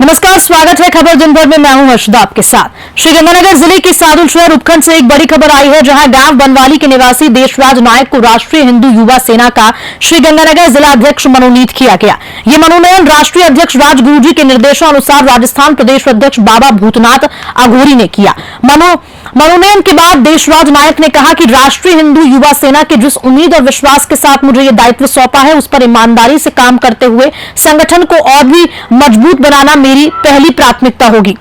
नमस्कार, स्वागत है खबर दिन भर में। मैं हूं हर्षदा आपके साथ। श्रीगंगानगर जिले के सादुल शहर उपखंड से एक बड़ी खबर आई है, जहां गांव बनवाली के निवासी देशराज नायक को राष्ट्रीय हिंदू युवा सेना का श्रीगंगानगर जिला अध्यक्ष मनोनीत किया गया। ये मनोनयन राष्ट्रीय अध्यक्ष राजगुरु जी के निर्देशानुसार राजस्थान प्रदेश अध्यक्ष बाबा भूतनाथ अघोरी ने किया। मनोनयन के बाद देशराज नायक ने कहा कि राष्ट्रीय हिंदू युवा सेना के जिस उम्मीद और विश्वास के साथ मुझे ये दायित्व सौंपा है, उस पर ईमानदारी से काम करते हुए संगठन को और भी मजबूत बनाना मेरी पहली प्राथमिकता होगी।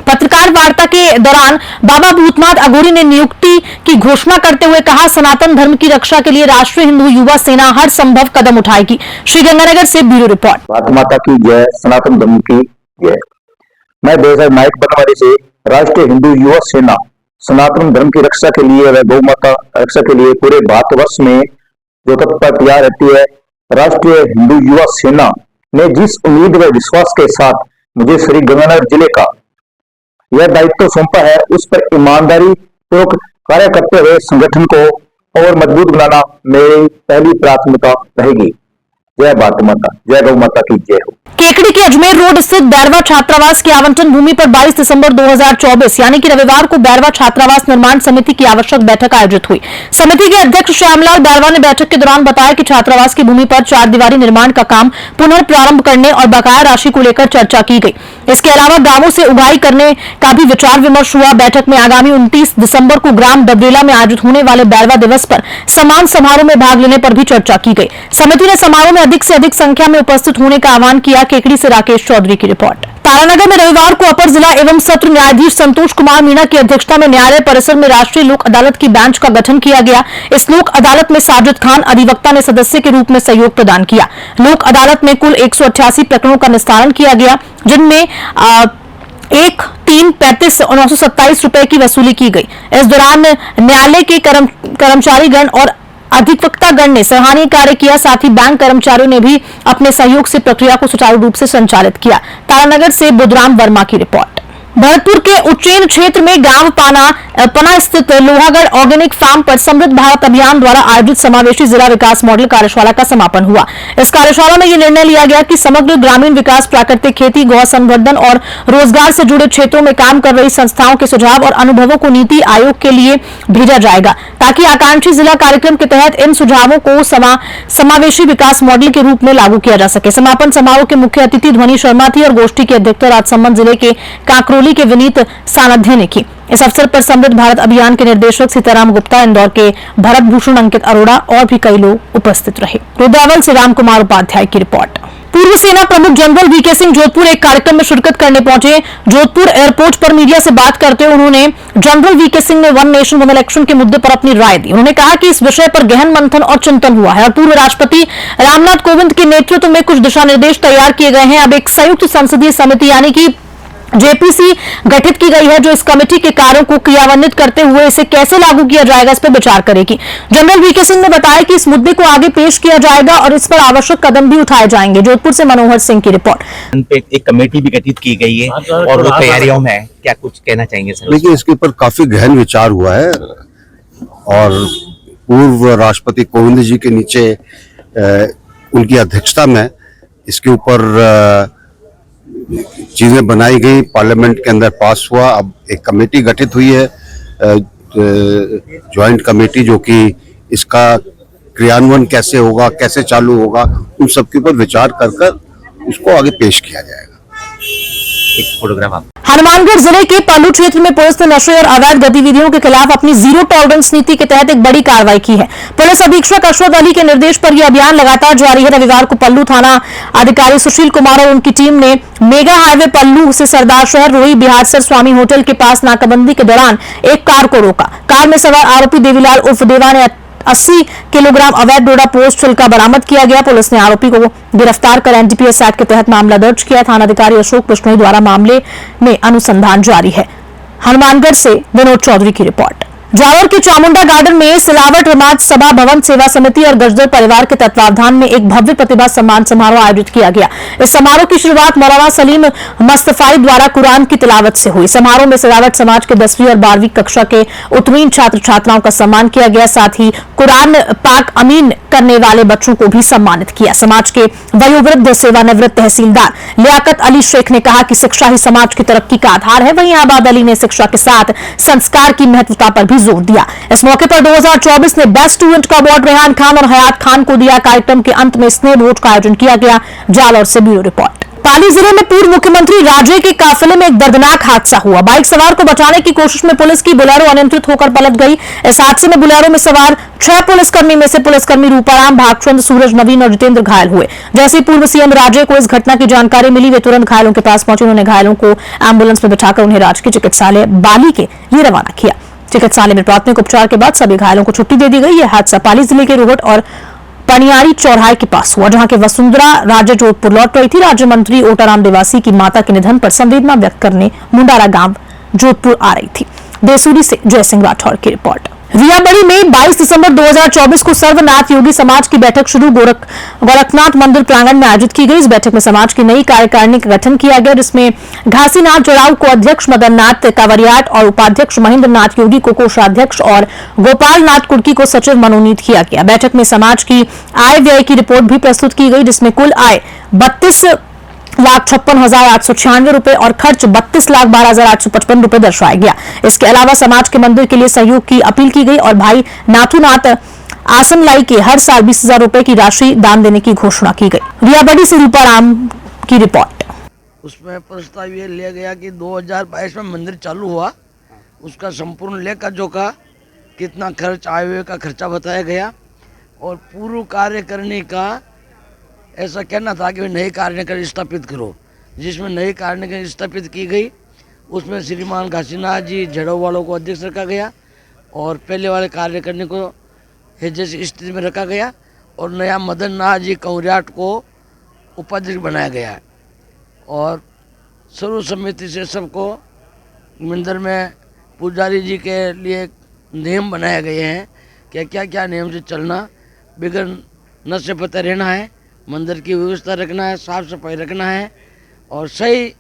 पत्रकार वार्ता के दौरान बाबा भूतनाथ अघोरी ने नियुक्ति की घोषणा करते हुए कहा, सनातन धर्म की रक्षा के लिए राष्ट्रीय हिंदू युवा सेना हर संभव कदम उठाएगी। श्रीगंगानगर से ब्यूरो रिपोर्ट। भारत माता की जय, सनातन धर्म की जय। मैं देशराज नायक बनवाली से राष्ट्रीय हिंदू युवा सेना सनातन धर्म की रक्षा के लिए व गौ माता रक्षा के लिए पूरे भारतवर्ष में जो तत्पर तैयार रहती है, राष्ट्रीय हिंदू युवा सेना ने जिस उम्मीद व विश्वास के साथ मुझे श्री गंगानगर जिले का यह दायित्व सौंपा है, उस पर ईमानदारी पूर्वक कार्य करते हुए संगठन को और मजबूत बनाना मेरी पहली प्राथमिकता रहेगी। जय भारत माता, जय गौ माता की जय हो। केकड़ी के अजमेर रोड स्थित बैरवा छात्रावास की आवंटन भूमि पर 22 दिसंबर 2024 यानी कि रविवार को बैरवा छात्रावास निर्माण समिति की आवश्यक बैठक आयोजित हुई। समिति के अध्यक्ष श्यामलाल बैरवा ने बैठक के दौरान बताया कि छात्रावास की भूमि पर 4 दीवारी निर्माण का काम पुनः प्रारंभ करने और बकाया राशि को लेकर चर्चा की गई। इसके अलावा गांवों से उगाही करने का भी विचार विमर्श हुआ। बैठक में आगामी 29 दिसंबर को ग्राम डबरेला में आयोजित होने वाले बैरवा दिवस पर सम्मान समारोह में भाग लेने पर भी चर्चा की गई। समिति ने समारोह में अधिक से अधिक संख्या में उपस्थित होने का आह्वान किया। केकड़ी से राकेश चौधरी की रिपोर्ट। तारानगर में रविवार को अपर जिला एवं सत्र न्यायाधीश संतोष कुमार मीणा की अध्यक्षता में न्यायालय परिसर में राष्ट्रीय लोक अदालत की बेंच का गठन किया गया। इस लोक अदालत में साजिद खान अधिवक्ता ने सदस्य के रूप में सहयोग प्रदान किया। लोक अदालत में कुल 188 प्रकरणों का निस्तारण किया गया, जिनमें 1, 3, 35 और 927 रुपए की वसूली की गई। इस दौरान न्यायालय के कर्मचारीगण और अधिवक्तागण ने सराहनीय कार्य किया। साथ ही बैंक कर्मचारियों ने भी अपने सहयोग से प्रक्रिया को सुचारू रूप से संचालित किया। तारानगर से बुधराम वर्मा की रिपोर्ट। भरतपुर के उज्जैन क्षेत्र में गांव पना स्थित लोहागढ़ ऑर्गेनिक फार्म पर समृद्ध भारत अभियान द्वारा आयोजित समावेशी जिला विकास मॉडल कार्यशाला का समापन हुआ। इस कार्यशाला में यह निर्णय लिया गया कि समग्र ग्रामीण विकास, प्राकृतिक खेती, गौ संवर्धन और रोजगार से जुड़े क्षेत्रों में काम कर रही संस्थाओं के सुझाव और अनुभवों को नीति आयोग के लिए भेजा जाएगा, ताकि आकांक्षी जिला कार्यक्रम के तहत इन सुझावों को समावेशी विकास मॉडल के रूप में लागू किया जा सके। समापन समारोह के मुख्य अतिथि ध्वनि शर्मा थी और गोष्ठी की अध्यक्षता राजसमंद जिले के काकरोली के विनीत सानध्य ने की। इस अवसर पर समृद्ध भारत अभियान के निर्देशक सीताराम गुप्ता, इंदौर के भरत भूषण, अंकित अरोड़ा और भी कई लोग उपस्थित रहे। रुद्रावल से राम कुमार उपाध्याय की रिपोर्ट। पूर्व सेना प्रमुख जनरल वीके सिंह जोधपुर एक कार्यक्रम में शिरकत करने पहुंचे। जोधपुर एयरपोर्ट पर मीडिया से बात करते हुए उन्होंने जनरल वीके सिंह ने वन नेशन वन इलेक्शन के मुद्दे पर अपनी राय दी। उन्होंने कहा कि इस विषय पर गहन मंथन और चिंतन हुआ है और पूर्व राष्ट्रपति रामनाथ कोविंद के नेतृत्व में कुछ दिशा निर्देश तैयार किए गए हैं। अब एक संयुक्त संसदीय समिति यानी कि जेपीसी गठित की गई है, जो इस कमेटी के कार्यों को क्रियान्वित करते हुए इसे कैसे लागू किया जाएगा, इस पर विचार करेगी। जनरल वीके सिंह ने बताया कि इस मुद्दे को आगे पेश किया जाएगा और इस पर आवश्यक कदम भी उठाए जाएंगे। जोधपुर से मनोहर सिंह की रिपोर्ट। एक कमेटी भी गठित की गई है और वो तैयारियों में है, क्या कुछ कहना चाहेंगे सर? देखिए, इसके ऊपर काफी गहन विचार हुआ है और पूर्व राष्ट्रपति कोविंद जी के नीचे उनकी अध्यक्षता में इसके ऊपर चीजें बनाई गई, पार्लियामेंट के अंदर पास हुआ। अब एक कमेटी गठित हुई है, ज्वाइंट कमेटी, जो कि इसका क्रियान्वयन कैसे होगा, कैसे चालू होगा, उन सब के ऊपर विचार कर उसको आगे पेश किया जाएगा। एक फोटोग्राफ। हनुमानगढ़ जिले के पल्लू क्षेत्र में पुलिस ने नशे और अवैध गतिविधियों के खिलाफ अपनी जीरो टॉलरेंस नीति के तहत एक बड़ी कार्रवाई की है। पुलिस अधीक्षक अशरफ अली के निर्देश पर यह अभियान लगातार जारी है। रविवार को पल्लू थाना अधिकारी सुशील कुमार और उनकी टीम ने मेगा हाईवे पल्लू से सरदार शहर रोही बिहारसर स्वामी होटल के पास नाकाबंदी के दौरान एक कार को रोका। कार में सवार आरोपी देवीलाल उर्फ देवा ने 80 किलोग्राम अवैध डोडा पोस्ट छिलका बरामद किया गया। पुलिस ने आरोपी को गिरफ्तार कर एनडीपीएस एक्ट के तहत मामला दर्ज किया। थानाधिकारी अशोक बिश्नोई द्वारा मामले में अनुसंधान जारी है। हनुमानगढ़ से विनोद चौधरी की रिपोर्ट। जालोर के चामुंडा गार्डन में सिलावट समाज सभा भवन सेवा समिति और गजदर परिवार के तत्वावधान में एक भव्य प्रतिभा सम्मान समारोह आयोजित किया गया। इस समारोह की शुरुआत मौलाना सलीम मुस्तफाई द्वारा कुरान की तिलावत से हुई। समारोह में सिलावट समाज के 10वीं और 12वीं कक्षा के उत्तीर्ण छात्र छात्राओं का सम्मान किया गया। साथ ही कुरान पाक अमीन करने वाले बच्चों को भी सम्मानित किया। समाज के वयोवृद्ध सेवानिवृत्त तहसीलदार लियाकत अली शेख ने कहा कि शिक्षा ही समाज की तरक्की का आधार है। वहीं आबाद अली ने शिक्षा के साथ संस्कार की महत्वता पर भी जोर दिया। इस मौके पर 2024 में बेस्ट स्टूडेंट का अवार्ड रेहान खान और हयात खान को दिया। कार्यक्रम के अंत में स्नेह भोज का आयोजन किया गया। जालोर से ब्यूरो रिपोर्ट। पाली जिले में पूर्व मुख्यमंत्री राजे के काफिले में एक दर्दनाक हादसा हुआ। बाइक सवार को बचाने की कोशिश में पुलिस की बोलेरो अनियंत्रित होकर पलट गई। इस हादसे में बोलेरो में सवार 6 पुलिसकर्मी में से पुलिसकर्मी रूपाराम, भागचंद, सूरज, नवीन और जितेंद्र घायल हुए। जैसे ही पूर्व सीएम राजे को इस घटना की जानकारी मिली, वे तुरंत घायलों के पास पहुंचे। उन्होंने घायलों को एम्बुलेंस में बिठाकर उन्हें राजकीय चिकित्सालय बाली के लिए रवाना किया। चिकित्सालय में प्राथमिक उपचार के बाद सभी घायलों को छुट्टी दे दी गई। यह हादसा पाली जिले के रोहट और पनियारी चौराहे के पास हुआ, जहां के वसुंधरा राजे जोधपुर लौट रही थी। राज्य मंत्री ओटाराम देवासी की माता के निधन पर संवेदना व्यक्त करने मुंडारा गांव जोधपुर आ रही थी। देसूरी से जय सिंह राठौर की रिपोर्ट। रियाबड़ी में 22 दिसंबर 2024 को सर्वनाथ योगी समाज की बैठक शुरू गोरखनाथ मंदिर प्रांगण में आयोजित की गई। इस बैठक में समाज की नई कार्यकारिणी का गठन किया गया, जिसमें घासीनाथ जड़ाऊ को अध्यक्ष, मदन नाथ कावरियाट और उपाध्यक्ष, महेंद्र नाथ योगी को कोषाध्यक्ष और गोपाल नाथ कुर्की को सचिव मनोनीत किया गया। बैठक में समाज की आय व्यय की रिपोर्ट भी प्रस्तुत की गई, जिसमें कुल आय 32,56,896 रुपए और खर्च 32,12,855 रुपए दर्शाया गया। इसके अलावा समाज के मंदिर के लिए सहयोग की अपील की गई और भाई नाथूनाथ आसनलाई के हर साल 20,000 रुपए की राशि दान देने की घोषणा की गई। रियाबड़ी से रूपाराम की रिपोर्ट। उसमें प्रस्ताव ये लिया गया कि 2022 में मंदिर चालू हुआ, उसका संपूर्ण लेखा जोखा, कितना खर्च, आय व्यय का खर्चा बताया गया और पूर्व कार्य करने का ऐसा कहना था कि नई कार्यकारिणी स्थापित करो, जिसमें नई कार्यकारिणी स्थापित की गई। उसमें श्रीमान घासीनाथ जी जड़ों वालों को अध्यक्ष रखा गया और पहले वाले कार्यकारिणी को जैसी स्थिति में रखा गया और नया मदन नाथ जी कौरियाट को उपाध्यक्ष बनाया गया है। और सर्व समिति से सबको मंदिर में पुजारी जी के लिए नियम बनाए गए हैं कि क्या क्या नियम से चलना, बिगड़ नशे पते रहना है, मंदिर की व्यवस्था रखना है, साफ सफाई रखना है और सही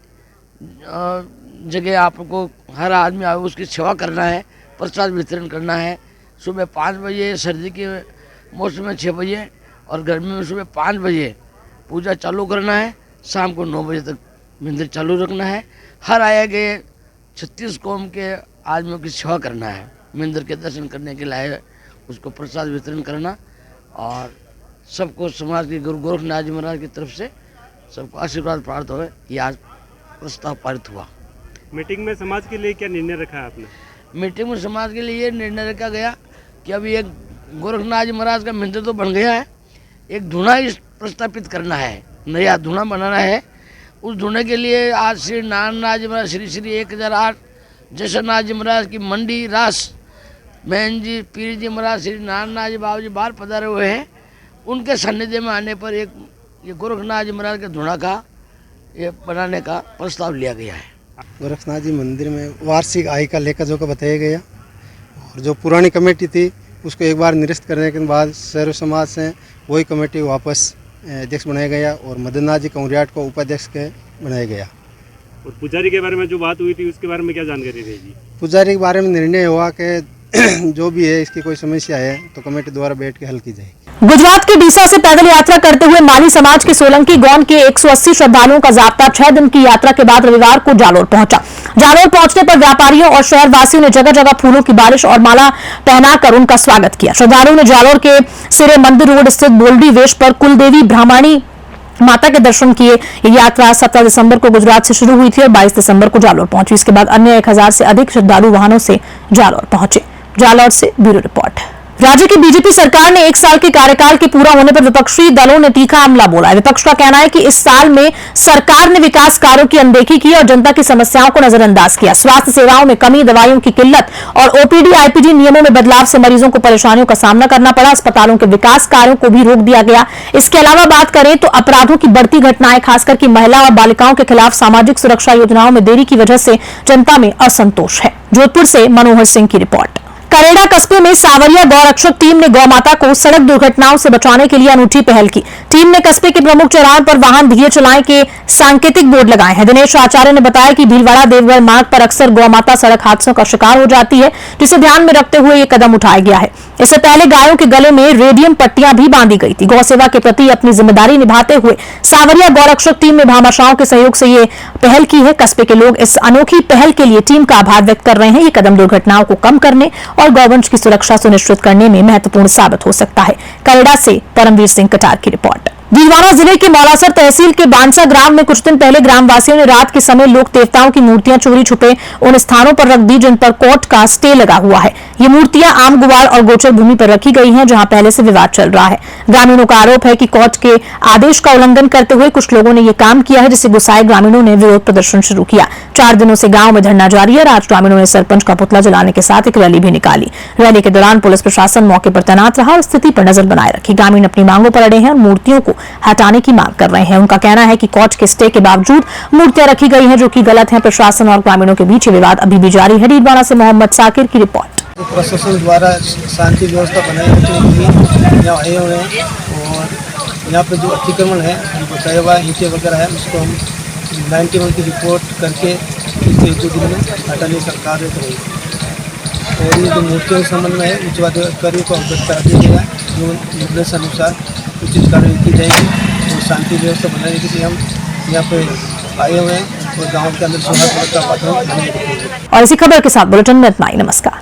जगह आपको हर आदमी आए उसकी सेवा करना है, प्रसाद वितरण करना है। सुबह 5 बजे, सर्दी के मौसम में 6 बजे और गर्मी में सुबह 5 बजे पूजा चालू करना है। शाम को 9 बजे तक मंदिर चालू रखना है। हर आए गए 36 कौम के आदमियों की सेवा करना है। मंदिर के दर्शन करने के लिए उसको प्रसाद वितरण करना और सबको समाज के गुरु गोरखनाथ जी महाराज की तरफ से सबको आशीर्वाद प्राप्त हो। ये आज प्रस्ताव पारित हुआ। मीटिंग में समाज के लिए क्या निर्णय रखा है आपने? मीटिंग में समाज के लिए ये निर्णय रखा गया कि अभी एक गोरखनाथ जी महाराज का मंदिर तो बन गया है, एक धूना प्रस्थापित करना है, नया धूना बनाना है। उस धूने के लिए आज श्री नारायणनाथ जी महाराज, श्री श्री 1008 जशनाथ जी महाराज की मंडी रास बहन जी पीर जी महाराज, श्री नारायणनाथ जी बाबू जी बाहर पधारे हुए हैं। उनके सानिध्य में आने पर एक ये गोरखनाथ जी महाराज के धूना का ये बनाने का प्रस्ताव लिया गया है। गोरखनाथ जी मंदिर में वार्षिक आय का लेखा जोखा बताया गया और जो पुरानी कमेटी थी उसको एक बार निरस्त करने के बाद सर्व समाज से वही कमेटी वापस अध्यक्ष बनाया गया और मदननाथ जी कौरियाट को उपाध्यक्ष के बनाया गया। और पुजारी के बारे में जो बात हुई थी उसके बारे में क्या जानकारी रहेगी? पुजारी के बारे में निर्णय हुआ कि जो भी है इसकी कोई समस्या है तो कमेटी द्वारा बैठ के हल की जाएगी। गुजरात के डीसा से पैदल यात्रा करते हुए माली समाज के सोलंकी गौंड के 180 श्रद्धालुओं का जाब्ता 6 दिन की यात्रा के बाद रविवार को जालोर पहुंचा। जालोर पहुंचने पर व्यापारियों और शहरवासियों ने जगह जगह फूलों की बारिश और माला पहनाकर उनका स्वागत किया। श्रद्धालुओं ने जालोर के सिरे मंदिर रोड स्थित बोल्डी वेश पर कुलदेवी ब्राह्मणी माता के दर्शन किए। ये यात्रा 17 दिसंबर को गुजरात से शुरू हुई थी और 22 दिसंबर को जालोर पहुंची। इसके बाद अन्य 1000 से अधिक श्रद्धालु वाहनों से जालोर पहुंचे। जालोर से ब्यूरो रिपोर्ट। राज्य की बीजेपी सरकार ने 1 साल के कार्यकाल के पूरा होने पर विपक्षी दलों ने तीखा हमला बोला है। विपक्ष का कहना है कि इस साल में सरकार ने विकास कार्यों की अनदेखी की और जनता की समस्याओं को नजरअंदाज किया। स्वास्थ्य सेवाओं में कमी, दवाइयों की किल्लत और ओपीडी आईपीडी नियमों में बदलाव से मरीजों को परेशानियों का सामना करना पड़ा। अस्पतालों के विकास कार्यों को भी रोक दिया गया। इसके अलावा बात करें तो अपराधों की बढ़ती घटनाएं, खासकर की महिला और बालिकाओं के खिलाफ सामाजिक सुरक्षा योजनाओं में देरी की वजह से जनता में असंतोष है। जोधपुर से मनोहर सिंह की रिपोर्ट। करेड़ा कस्बे में सावरिया गौरक्षक टीम ने गौमाता को सड़क दुर्घटनाओं से बचाने के लिए अनूठी पहल की। टीम ने कस्बे के प्रमुख चौराहों पर वाहन धीरे चलाएं के सांकेतिक बोर्ड लगाए हैं। दिनेश आचार्य ने बताया कि भीलवाड़ा देवगढ़ मार्ग पर अक्सर गौमाता सड़क हादसों का शिकार हो जाती है, जिसे ध्यान में रखते हुए ये कदम उठाया गया है। इससे पहले गायों के गले में रेडियम पट्टियां भी बांधी गई थी। गौ सेवा के प्रति अपनी जिम्मेदारी निभाते हुए सावरिया गौरक्षक टीम ने भामाशाहों के सहयोग से ये पहल की है। कस्बे के लोग इस अनोखी पहल के लिए टीम का आभार व्यक्त कर रहे हैं। ये कदम दुर्घटनाओं को कम करने और गौवंश की सुरक्षा सुनिश्चित करने में महत्वपूर्ण साबित हो सकता है। करेड़ा से परमवीर सिंह कटार की रिपोर्ट। भीलवाड़ा जिले के मौलासर तहसील के बांसा ग्राम में कुछ दिन पहले ग्रामवासियों ने रात के समय लोक देवताओं की मूर्तियां चोरी छुपे उन स्थानों पर रख दी जिन पर कोर्ट का स्टे लगा हुआ है। ये मूर्तियां आम गुवाड़ और गोचर भूमि पर रखी गई हैं, जहां पहले से विवाद चल रहा है। ग्रामीणों का आरोप है कि कोर्ट के आदेश का उल्लंघन करते हुए कुछ लोगों ने ये काम किया है, जिससे गुस्साए ग्रामीणों ने विरोध प्रदर्शन शुरू किया। 4 दिनों से गांव में धरना जारी है। आज ग्रामीणों ने सरपंच का पुतला जलाने के साथ एक रैली भी निकाली। रैली के दौरान पुलिस प्रशासन मौके पर तैनात रहा और स्थिति पर नजर बनाए रखी। ग्रामीण अपनी मांगों पर अड़े हैं और मूर्तियों को हटाने की मांग कर रहे हैं। उनका कहना है कि कोर्ट के स्टे के बावजूद मूर्तियां रखी गई हैं, जो कि गलत है। प्रशासन और ग्रामीणों के बीच विवाद अभी भी जारी है। डीडवाना से मोहम्मद साकिर की रिपोर्ट। प्रशासन द्वारा शांति व्यवस्था बनाए रखने के लिए यहाँ आए हुए हैं और यहाँ पे जो अतिक्रमण है बताया हुआ ईंटें वगैरह है, उसको हम 91 की रिपोर्ट करके पिछले 1-2 दिन में हटाने का कार्य करेंगे। और ये जो मूर्तियों के संबंध में है उच्च अधिकारियों को अवगत करा दिया गया, जो निर्देश अनुसार उचित कार्रवाई की जाएगी और शांति व्यवस्था बनाने के लिए हम यहाँ पे आए हुए हैं और गाँव के अंदर सौहार्द का वातावरण बनाए रखेंगे। और इसी खबर के साथ बुलेटिन में इतना ही। नमस्कार।